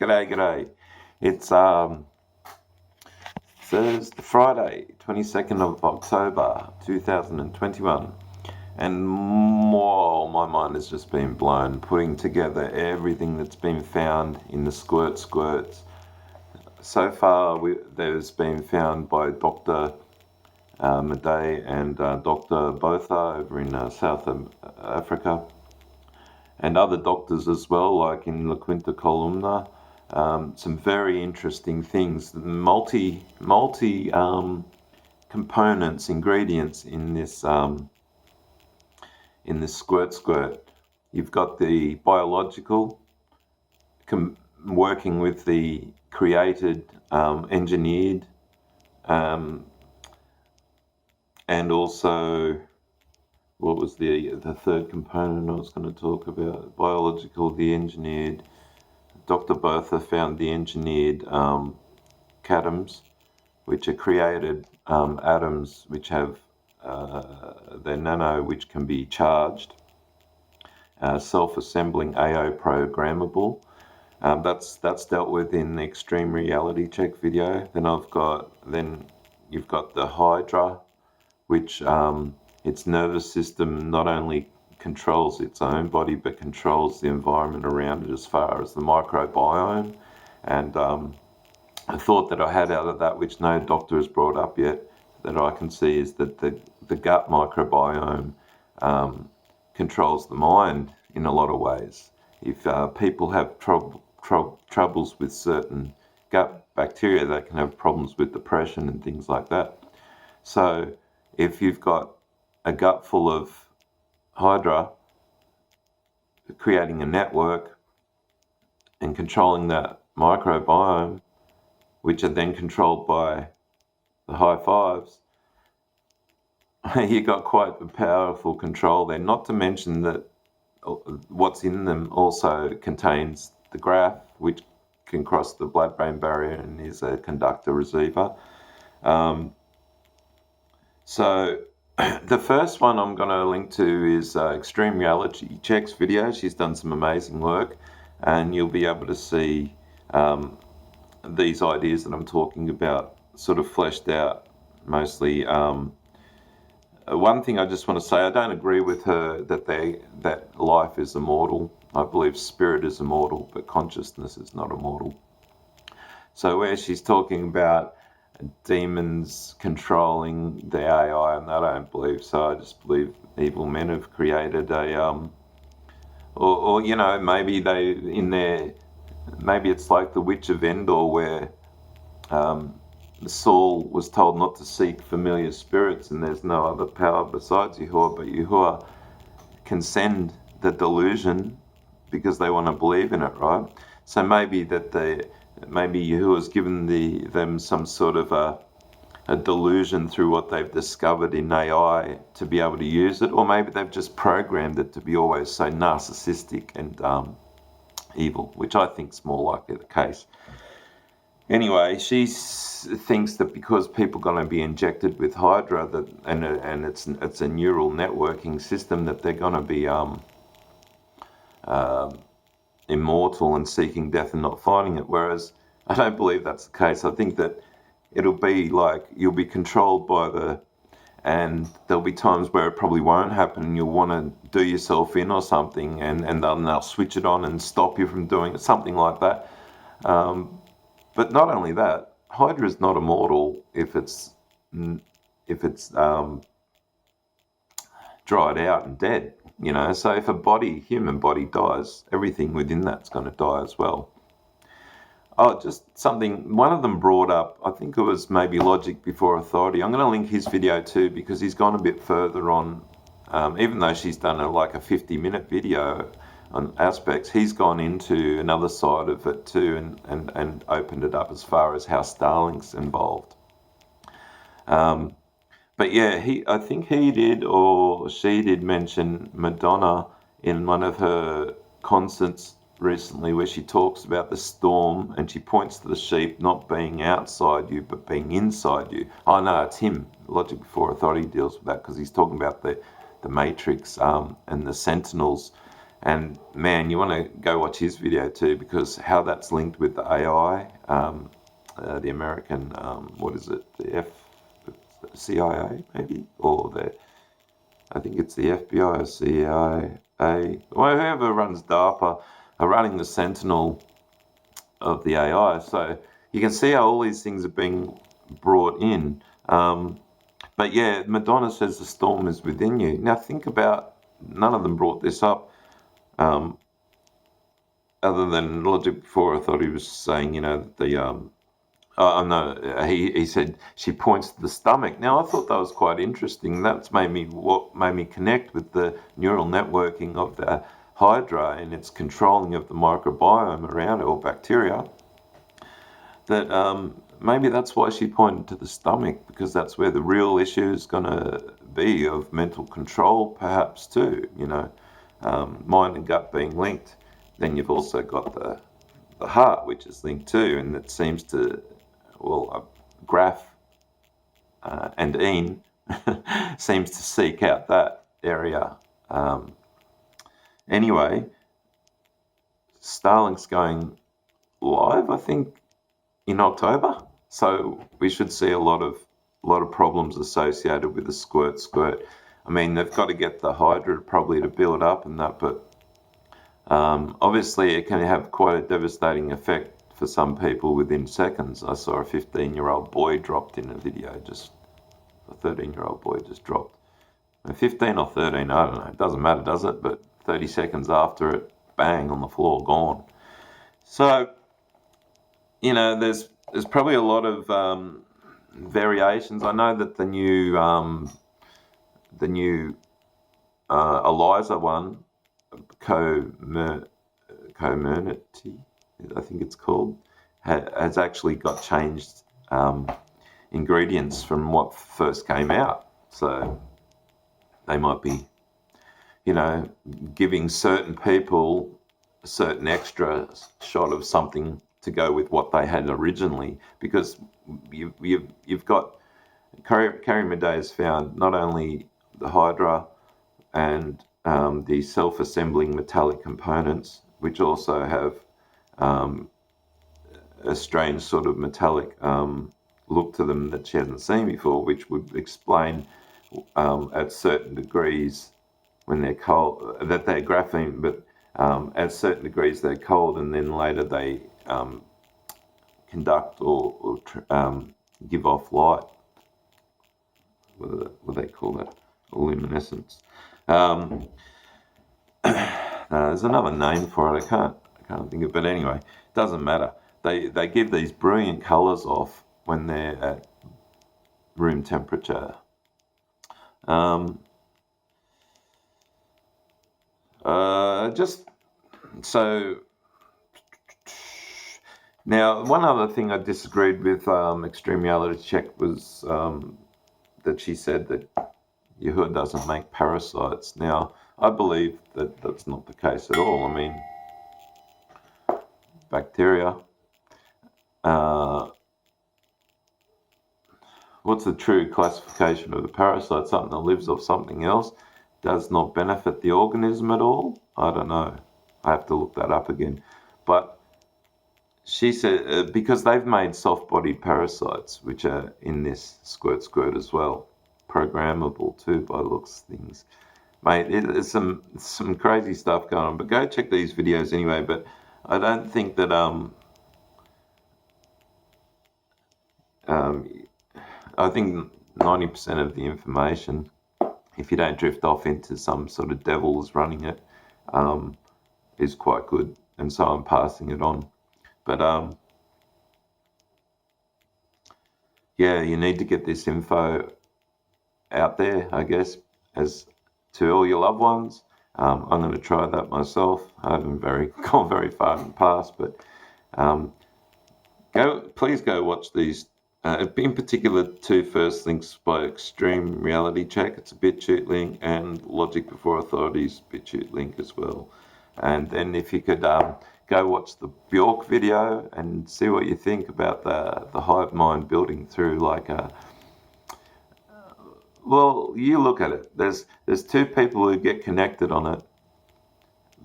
G'day. It's Friday, 22nd of October, 2021. And more, my mind has just been blown putting together everything that's been found in the squirts. So far, there's been found by Dr. Madonna and Dr. Botha over in South Africa, and other doctors as well, like in La Quinta Columna. Some very interesting things, multi components, ingredients in this squirt. You've got the biological working with the created, engineered, and also, what was the third component I was going to talk about? Biological, the engineered. Dr. Botha found the engineered catoms, which are created atoms which have their nano, which can be charged, self-assembling, AO programmable. That's dealt with in the Xtremerealitycheck video. Then you've got the Hydra, which its nervous system not only controls its own body but controls the environment around it as far as the microbiome. And a thought that I had out of that, which no doctor has brought up yet, that I can see, is that the gut microbiome controls the mind in a lot of ways. If people have troubles with certain gut bacteria, they can have problems with depression and things like that. So if you've got a gut full of Hydra, creating a network and controlling that microbiome, which are then controlled by the high fives, you got quite a powerful control there. Not to mention that what's in them also contains the graph, which can cross the blood-brain barrier and is a conductor-receiver. So the first one I'm going to link to is Xtremerealitycheck's video. She's done some amazing work, and you'll be able to see these ideas that I'm talking about sort of fleshed out mostly. One thing I just want to say, I don't agree with her that life is immortal. I believe spirit is immortal, but consciousness is not immortal. So where she's talking about demons controlling the AI, and I don't believe so. I just believe evil men have created or maybe maybe it's like the Witch of Endor, where Saul was told not to seek familiar spirits, and there's no other power besides Yahuah, but Yahuah can send the delusion because they want to believe in it, right? So maybe Yahuah's given them some sort of a delusion through what they've discovered in AI to be able to use it, or maybe they've just programmed it to be always so narcissistic and evil, which I think is more likely the case. Anyway, she thinks that because people are going to be injected with Hydra, and it's a neural networking system, that they're going to be immortal and seeking death and not finding it. Whereas I don't believe that's the case. I think that it'll be like you'll be controlled by and there'll be times where it probably won't happen, and you'll want to do yourself in or something, and they'll switch it on and stop you from doing it, something like that. But not only that, Hydra is not immortal if it's dried out and dead. So if human body dies, everything within that's going to die as well. Oh, just something, one of them brought up, I think it was maybe Logic Before Authority. I'm going to link his video too, because he's gone a bit further on, even though she's done a 50-minute video on aspects, he's gone into another side of it too, and opened it up as far as how Starlink's involved. But yeah, I think he did, or she did, mention Madonna in one of her concerts recently, where she talks about the storm, and she points to the sheep not being outside you but being inside you. Oh no, it's him. Logic Before Authority deals with that, because he's talking about the Matrix and the Sentinels, And man, you want to go watch his video too, because how that's linked with the AI, the American, what is it, the CIA maybe, or I think it's the FBI or CIA, well, whoever runs DARPA are running the Sentinel of the AI. So you can see how all these things are being brought in. But yeah, Madonna says the storm is within you. Now think about, none of them brought this up, other than Logic Before. I thought he was saying, that the no, he said she points to the stomach. Now I thought that was quite interesting. That's what made me connect with the neural networking of the Hydra and its controlling of the microbiome around it, or bacteria. That maybe that's why she pointed to the stomach, because that's where the real issue is going to be, of mental control, perhaps too. Mind and gut being linked. Then you've also got the heart, which is linked too, and it seems to, Graph and Ian seems to seek out that area. Anyway, Starlink's going live, I think, in October, so we should see a lot of problems associated with the Squirt. I mean, they've got to get the Hydra probably to build up and that, but obviously it can have quite a devastating effect for some people within seconds. I saw a 15-year-old boy dropped in a video, a 13-year-old boy just dropped. 15 or 13, I don't know, it doesn't matter, does it? But 30 seconds after it, bang, on the floor, gone. So, there's probably a lot of variations. I know that the new Eliza one, Comirnaty, I think it's called, has actually got changed ingredients from what first came out. So they might be, giving certain people a certain extra shot of something to go with what they had originally, because you've got, Carrie Madej has found not only the Hydra and the self-assembling metallic components, which also have a strange sort of metallic look to them that she hasn't seen before, which would explain at certain degrees when they're cold that they're graphene, but at certain degrees they're cold, and then later they conduct or give off light. What do they call that? Luminescence. There's another name for it. I can't think of it. But anyway, it doesn't matter. They give these brilliant colours off when they're at room temperature. Just so. Now, one other thing I disagreed with Xtremerealitycheck was that she said that Yahuah doesn't make parasites. Now, I believe that that's not the case at all. I mean, bacteria. What's the true classification of a parasite? Something that lives off something else, does not benefit the organism at all? I don't know. I have to look that up again. But she said, because they've made soft-bodied parasites, which are in this Squirt as well, programmable too by the looks of things. Mate, there's some crazy stuff going on, but go check these videos anyway. But I don't think that I think 90% of the information, if you don't drift off into some sort of devils running it, is quite good, and so I'm passing it on. But yeah, you need to get this info out there, I guess, as to all your loved ones. I'm going to try that myself. I haven't gone very far in the past, but please go watch these. In particular, two first links by Xtremerealitycheck. It's a BitChute link, and Logic Before Authority's BitChute link as well. And then if you could go watch the Bjork video and see what you think about the hive mind building through like a. Well, you look at it. There's two people who get connected on it,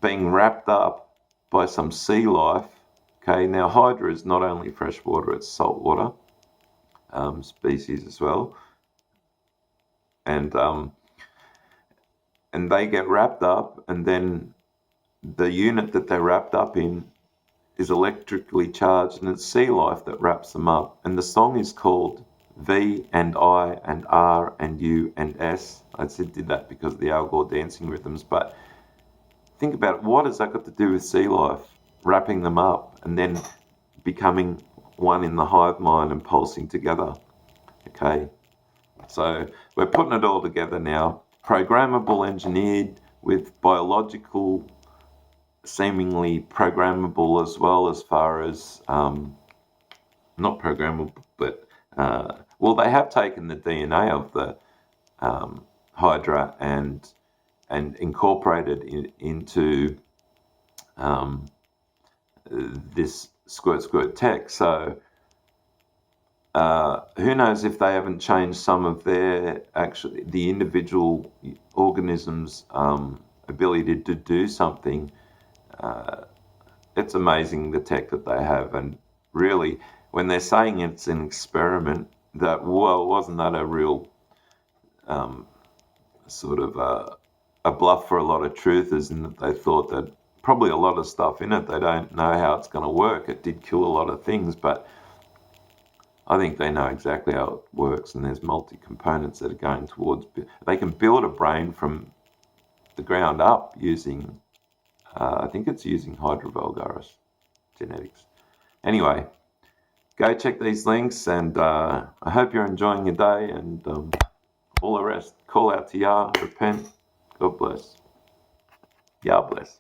being wrapped up by some sea life. Okay, now Hydra is not only freshwater, it's saltwater species as well. And they get wrapped up, and then the unit that they're wrapped up in is electrically charged, and it's sea life that wraps them up. And the song is called V and I and R and U and S. I did that because of the Al Gore dancing rhythms, but think about it. What has that got to do with sea life? Wrapping them up and then becoming one in the hive mind and pulsing together. Okay, so we're putting it all together now. Programmable, engineered, with biological, seemingly programmable as well, as far as not programmable, but well, they have taken the DNA of the Hydra and incorporated into this Squirt tech. So who knows if they haven't changed some of their the individual organisms' ability to do something. It's amazing the tech that they have, and really, when they're saying it's an experiment, that wasn't that a real sort of a bluff for a lot of truthers, in that they thought that probably a lot of stuff in it, they don't know how it's going to work. It did kill a lot of things, but I think they know exactly how it works, and there's multi-components that are going towards. They can build a brain from the ground up using, I think it's using Bjork Virus genetics. Anyway, go check these links, and I hope you're enjoying your day, and all the rest. Call out to Yah, repent. God bless. Yah bless.